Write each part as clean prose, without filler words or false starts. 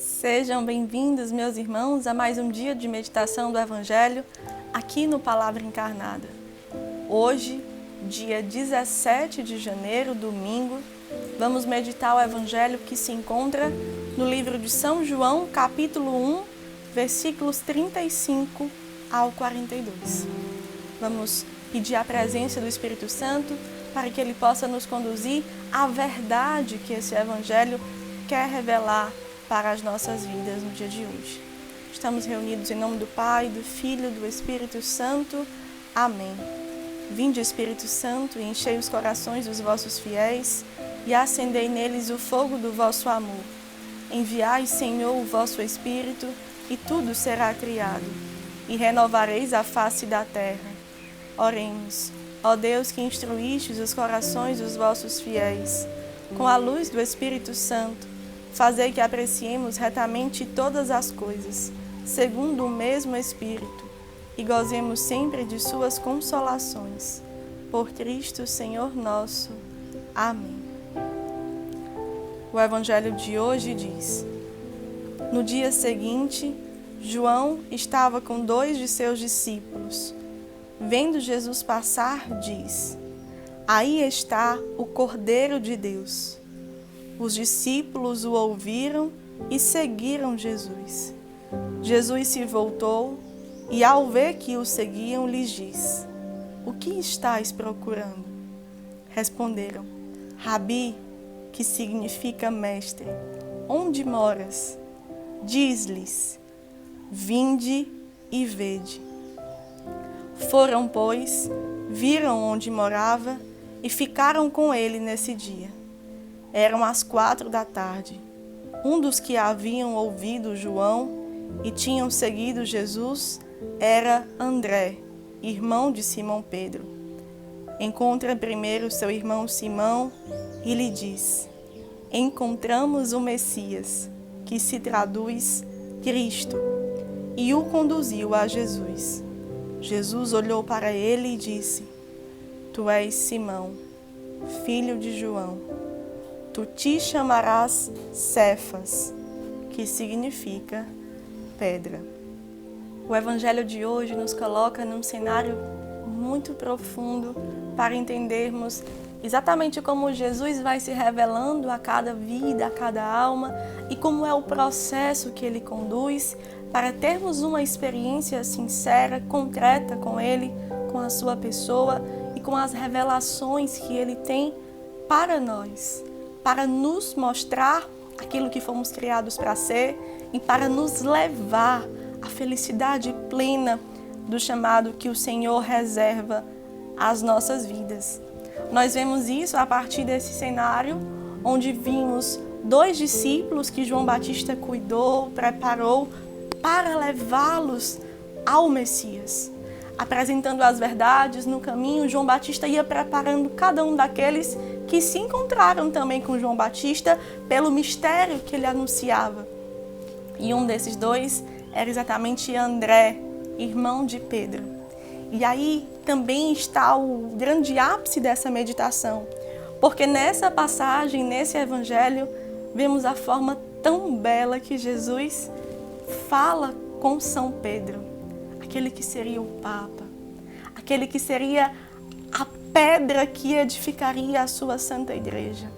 Sejam bem-vindos, meus irmãos, a mais um dia de meditação do Evangelho aqui no Palavra Encarnada. Hoje, dia 17 de janeiro, domingo, vamos meditar o Evangelho que se encontra no livro de São João, capítulo 1, versículos 35 ao 42. Vamos pedir a presença do Espírito Santo para que ele possa nos conduzir à verdade que esse Evangelho quer revelar para as nossas vidas no dia de hoje. Estamos reunidos em nome do Pai, do Filho e do Espírito Santo. Amém. Vinde, Espírito Santo, e enchei os corações dos vossos fiéis e acendei neles o fogo do vosso amor. Enviai, Senhor, o vosso Espírito, e tudo será criado, e renovareis a face da terra. Oremos. Ó Deus, que instruístes os corações dos vossos fiéis, com a luz do Espírito Santo, fazei que apreciemos retamente todas as coisas, segundo o mesmo Espírito, e gozemos sempre de suas consolações. Por Cristo, Senhor nosso. Amém. O Evangelho de hoje diz: no dia seguinte, João estava com 2 de seus discípulos. Vendo Jesus passar, diz: aí está o Cordeiro de Deus. Os discípulos o ouviram e seguiram Jesus. Jesus se voltou e, ao ver que o seguiam, lhes disse: o que estáis procurando? Responderam: Rabi, que significa mestre, onde moras? Diz-lhes: vinde e vede. Foram, pois, viram onde morava e ficaram com ele nesse dia. Eram as 4h. Um dos que haviam ouvido João e tinham seguido Jesus era André, irmão de Simão Pedro. Encontra primeiro seu irmão Simão e lhe diz: encontramos o Messias, que se traduz Cristo, e o conduziu a Jesus. Jesus olhou para ele e disse: tu és Simão, filho de João. Tu te chamarás Cefas, que significa pedra. O Evangelho de hoje nos coloca num cenário muito profundo para entendermos exatamente como Jesus vai se revelando a cada vida, a cada alma, e como é o processo que ele conduz para termos uma experiência sincera, concreta com ele, com a sua pessoa e com as revelações que ele tem para nós, para nos mostrar aquilo que fomos criados para ser e para nos levar à felicidade plena do chamado que o Senhor reserva às nossas vidas. Nós vemos isso a partir desse cenário onde vimos 2 discípulos que João Batista cuidou, preparou para levá-los ao Messias. Apresentando as verdades no caminho, João Batista ia preparando cada um daqueles que se encontraram também com João Batista pelo mistério que ele anunciava. E um desses 2 era exatamente André, irmão de Pedro. E aí também está o grande ápice dessa meditação, porque nessa passagem, nesse Evangelho, vemos a forma tão bela que Jesus fala com São Pedro, aquele que seria o Papa, aquele que seria a pedra que edificaria a sua Santa Igreja.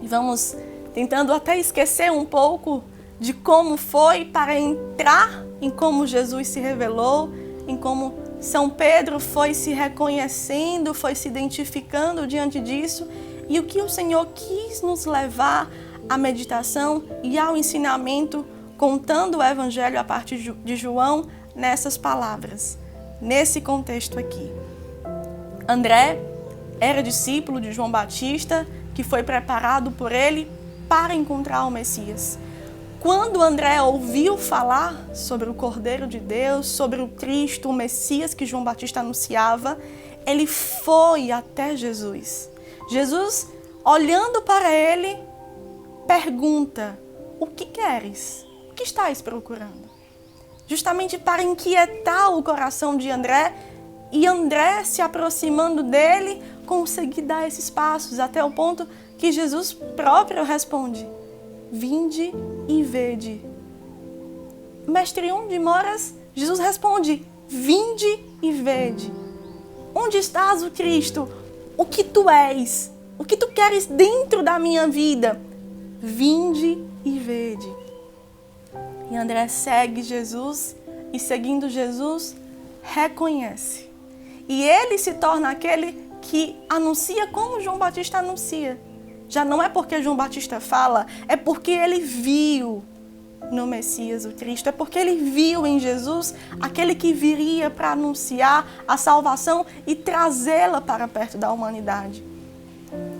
E vamos tentando até esquecer um pouco de como foi para entrar em como Jesus se revelou, em como São Pedro foi se reconhecendo, foi se identificando diante disso, e o que o Senhor quis nos levar à meditação e ao ensinamento, contando o Evangelho a partir de João nessas palavras, nesse contexto aqui. André era discípulo de João Batista, que foi preparado por ele para encontrar o Messias. Quando André ouviu falar sobre o Cordeiro de Deus, sobre o Cristo, o Messias que João Batista anunciava, ele foi até Jesus. Jesus, olhando para ele, pergunta: o que queres? O que estás procurando? Justamente para inquietar o coração de André, e André, se aproximando dele, conseguir dar esses passos, até o ponto que Jesus próprio responde: vinde e vede. Mestre, onde moras? Jesus responde, vinde e vede. Onde estás, o Cristo? O que tu és? O que tu queres dentro da minha vida? Vinde e vede. E André segue Jesus e, seguindo Jesus, reconhece. E ele se torna aquele que anuncia como João Batista anuncia. Já não é porque João Batista fala, é porque ele viu no Messias, o Cristo. É porque ele viu em Jesus aquele que viria para anunciar a salvação e trazê-la para perto da humanidade.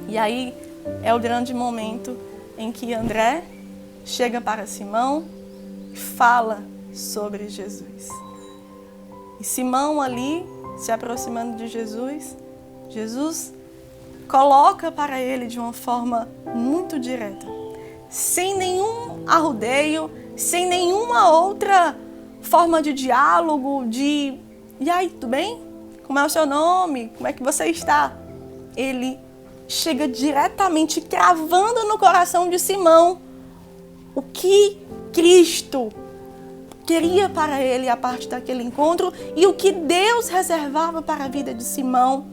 E aí é o grande momento em que André chega para Simão e fala sobre Jesus. E Simão ali, se aproximando de Jesus, Jesus coloca para ele de uma forma muito direta, sem nenhum arrodeio, sem nenhuma outra forma de diálogo, de e aí, tudo bem? Como é o seu nome? Como é que você está? Ele chega diretamente cravando no coração de Simão o que Cristo queria para ele a partir daquele encontro e o que Deus reservava para a vida de Simão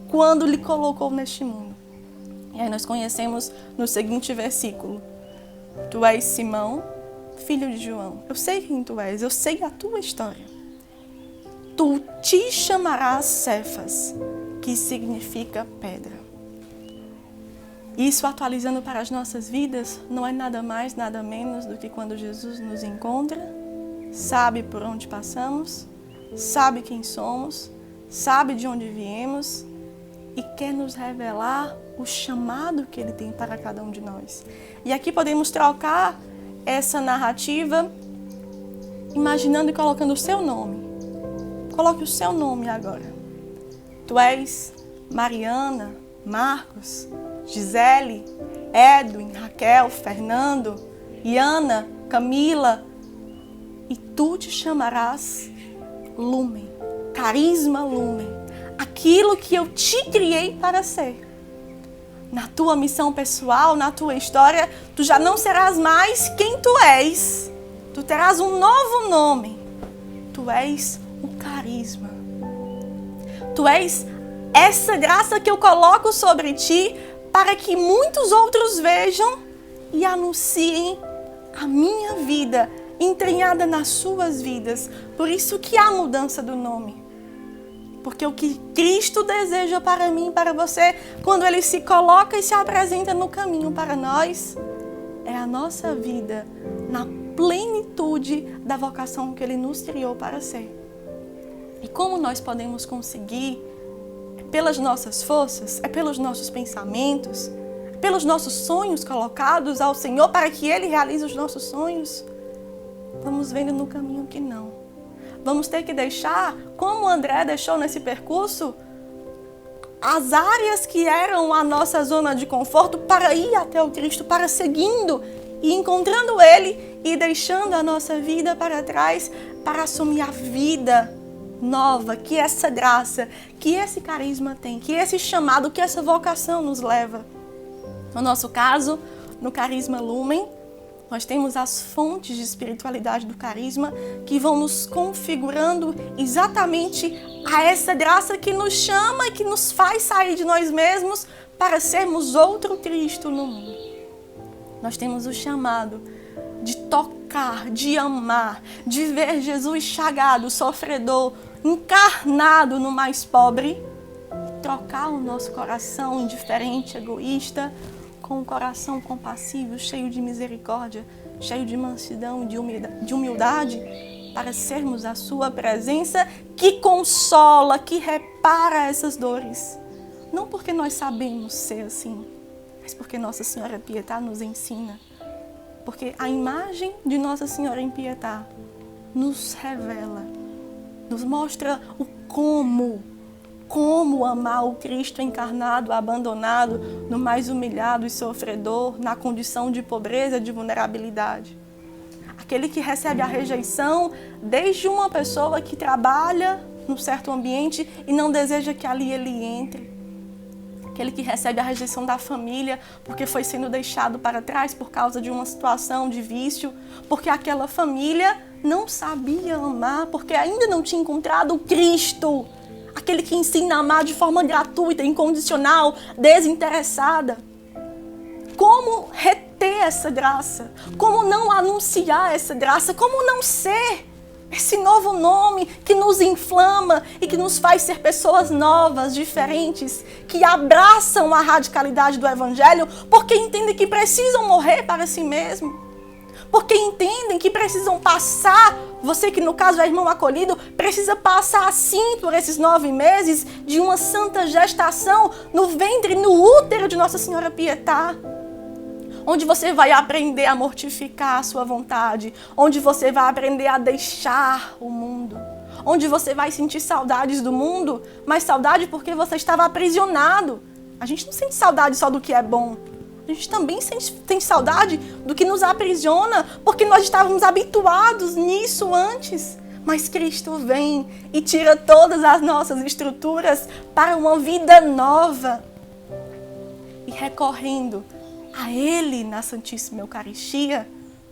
quando lhe colocou neste mundo. E aí nós conhecemos no seguinte versículo: Tu és Simão, filho de João. Eu sei quem tu és, eu sei a tua história. Tu te chamarás Cefas, que significa pedra. Isso, atualizando para as nossas vidas, não é nada mais, nada menos do que quando Jesus nos encontra, sabe por onde passamos, sabe quem somos, sabe de onde viemos e quer nos revelar o chamado que Ele tem para cada um de nós. E aqui podemos trocar essa narrativa imaginando e colocando o seu nome. Coloque o seu nome agora. Tu és Mariana, Marcos, Gisele, Edwin, Raquel, Fernando, Iana, Camila. E tu te chamarás Lumen, Carisma Lumen. Aquilo que eu te criei para ser. Na tua missão pessoal, na tua história, tu já não serás mais quem tu és. Tu terás um novo nome. Tu és o carisma. Tu és essa graça que eu coloco sobre ti para que muitos outros vejam e anunciem a minha vida entranhada nas suas vidas. Por isso que há mudança do nome. Porque o que Cristo deseja para mim e para você, quando Ele se coloca e se apresenta no caminho para nós, é a nossa vida na plenitude da vocação que Ele nos criou para ser. E como nós podemos conseguir? É pelas nossas forças? É pelos nossos pensamentos? É pelos nossos sonhos colocados ao Senhor para que Ele realize os nossos sonhos? Vamos vendo no caminho que não. Vamos ter que deixar, como o André deixou nesse percurso, as áreas que eram a nossa zona de conforto para ir até o Cristo, para seguindo e encontrando Ele e deixando a nossa vida para trás para assumir a vida nova que essa graça, que esse carisma tem, que esse chamado, que essa vocação nos leva. No nosso caso, no Carisma Lumen, nós temos as fontes de espiritualidade do carisma que vão nos configurando exatamente a essa graça que nos chama e que nos faz sair de nós mesmos para sermos outro Cristo no mundo. Nós temos o chamado de tocar, de amar, de ver Jesus chagado, sofredor, encarnado no mais pobre, trocar o nosso coração indiferente, egoísta, com um coração compassivo, cheio de misericórdia, cheio de mansidão, de humildade, para sermos a sua presença que consola, que repara essas dores. Não porque nós sabemos ser assim, mas porque Nossa Senhora Pietá nos ensina. Porque a imagem de Nossa Senhora em Pietá nos revela, nos mostra o como amar o Cristo encarnado, abandonado, no mais humilhado e sofredor, na condição de pobreza, de vulnerabilidade. Aquele que recebe a rejeição desde uma pessoa que trabalha num certo ambiente e não deseja que ali ele entre. aquele que recebe a rejeição da família porque foi sendo deixado para trás por causa de uma situação de vício, porque aquela família não sabia amar, porque ainda não tinha encontrado o Cristo, aquele que ensina a amar de forma gratuita, incondicional, desinteressada. Como reter essa graça? Como não anunciar essa graça? Como não ser esse novo nome que nos inflama e que nos faz ser pessoas novas, diferentes, que abraçam a radicalidade do Evangelho porque entendem que precisam morrer para si mesmo, porque entendem que precisam passar, você que no caso é irmão acolhido, precisa passar assim por esses 9 meses de uma santa gestação no ventre, no útero de Nossa Senhora Pietá, onde você vai aprender a mortificar a sua vontade, onde você vai aprender a deixar o mundo, onde você vai sentir saudades do mundo, mas saudade porque você estava aprisionado. A gente não sente saudade só do que é bom, a gente também tem saudade do que nos aprisiona, porque nós estávamos habituados nisso antes. Mas Cristo vem e tira todas as nossas estruturas para uma vida nova. E recorrendo a Ele na Santíssima Eucaristia,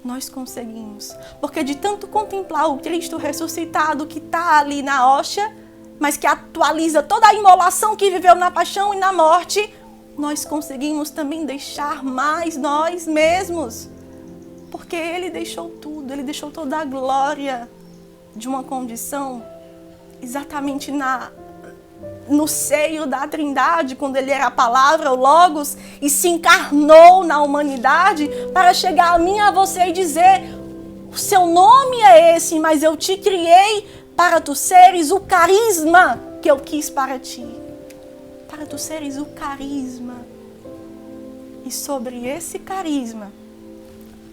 nós conseguimos. Porque de tanto contemplar o Cristo ressuscitado que está ali na hóstia, mas que atualiza toda a imolação que viveu na paixão e na morte, nós conseguimos também deixar mais nós mesmos. Porque Ele deixou tudo, Ele deixou toda a glória de uma condição exatamente no seio da Trindade, quando Ele era a Palavra, o Logos, e se encarnou na humanidade para chegar a mim e a você e dizer: o seu nome é esse, mas eu te criei para tu seres o carisma que eu quis para ti. Para tu seres o carisma. E sobre esse carisma,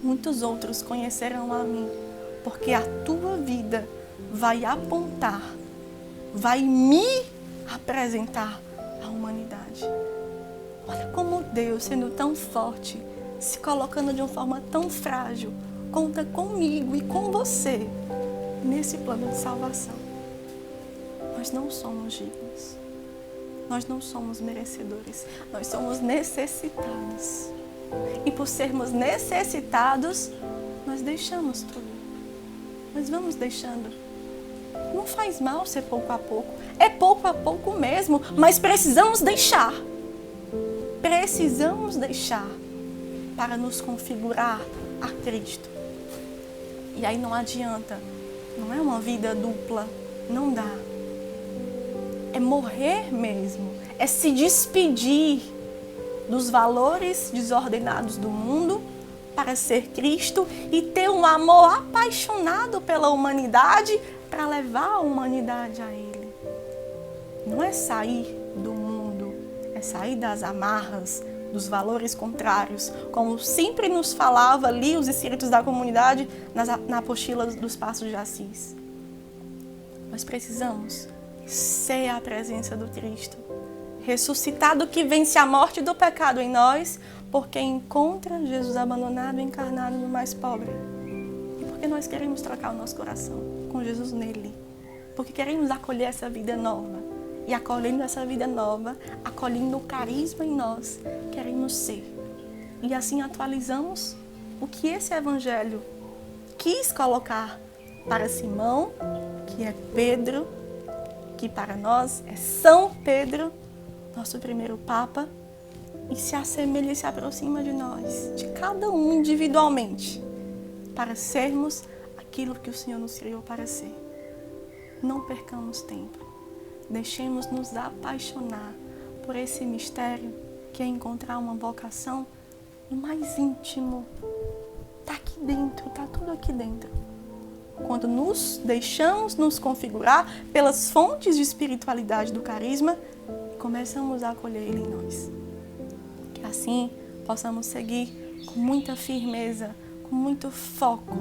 muitos outros conhecerão a mim, porque a tua vida vai apontar, vai me apresentar à humanidade. Olha como Deus, sendo tão forte, se colocando de uma forma tão frágil, conta comigo e com você nesse plano de salvação. Nós não somos dignos, nós não somos merecedores, nós somos necessitados. E por sermos necessitados, nós deixamos tudo. Nós vamos deixando. Não faz mal ser pouco a pouco. É pouco a pouco mesmo, mas precisamos deixar. Precisamos deixar para nos configurar a Cristo. E aí não adianta. Não é uma vida dupla. Não dá. É morrer mesmo. É se despedir dos valores desordenados do mundo para ser Cristo e ter um amor apaixonado pela humanidade para levar a humanidade a Ele. Não é sair do mundo, é sair das amarras, dos valores contrários, como sempre nos falava ali os espíritos da comunidade na apostila dos Passos de Assis. Nós precisamos ser a presença do Cristo, ressuscitado, que vence a morte do pecado em nós, porque encontra Jesus abandonado e encarnado no mais pobre. E porque nós queremos trocar o nosso coração com Jesus nele. Porque queremos acolher essa vida nova. E acolhendo essa vida nova, acolhendo o carisma em nós, queremos ser. E assim atualizamos o que esse Evangelho quis colocar para Simão, que é Pedro, que para nós é São Pedro, nosso primeiro Papa, e se assemelha e se aproxima de nós, de cada um individualmente, para sermos aquilo que o Senhor nos criou para ser. Não percamos tempo, deixemos-nos apaixonar por esse mistério que é encontrar uma vocação no mais íntimo. Está aqui dentro, está tudo aqui dentro. Quando nos deixamos nos configurar pelas fontes de espiritualidade do carisma, começamos a acolher Ele em nós. Que assim possamos seguir com muita firmeza, com muito foco,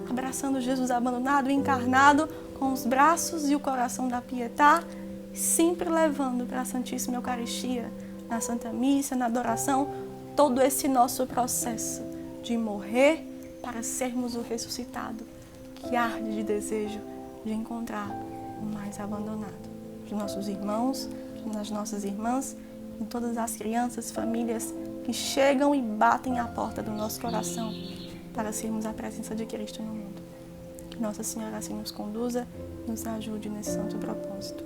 abraçando Jesus abandonado e encarnado, com os braços e o coração da Pietá, sempre levando para a Santíssima Eucaristia, na Santa Missa, na adoração, todo esse nosso processo de morrer para sermos o ressuscitado, que arde de desejo de encontrar o mais abandonado, dos nossos irmãos, das nossas irmãs em todas as crianças, famílias que chegam e batem à porta do nosso coração para sermos a presença de Cristo no mundo. Que Nossa Senhora assim nos conduza e nos ajude nesse santo propósito.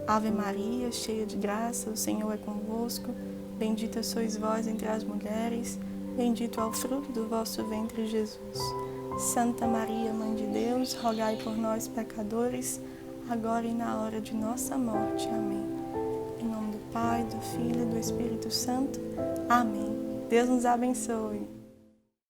Ave Maria, cheia de graça, o Senhor é convosco. Bendita sois vós entre as mulheres, bendito é o fruto do vosso ventre, Jesus. Santa Maria, Mãe de Deus, rogai por nós, pecadores, agora e na hora de nossa morte. Amém. Em nome do Pai, do Filho e do Espírito Santo. Amém. Deus nos abençoe.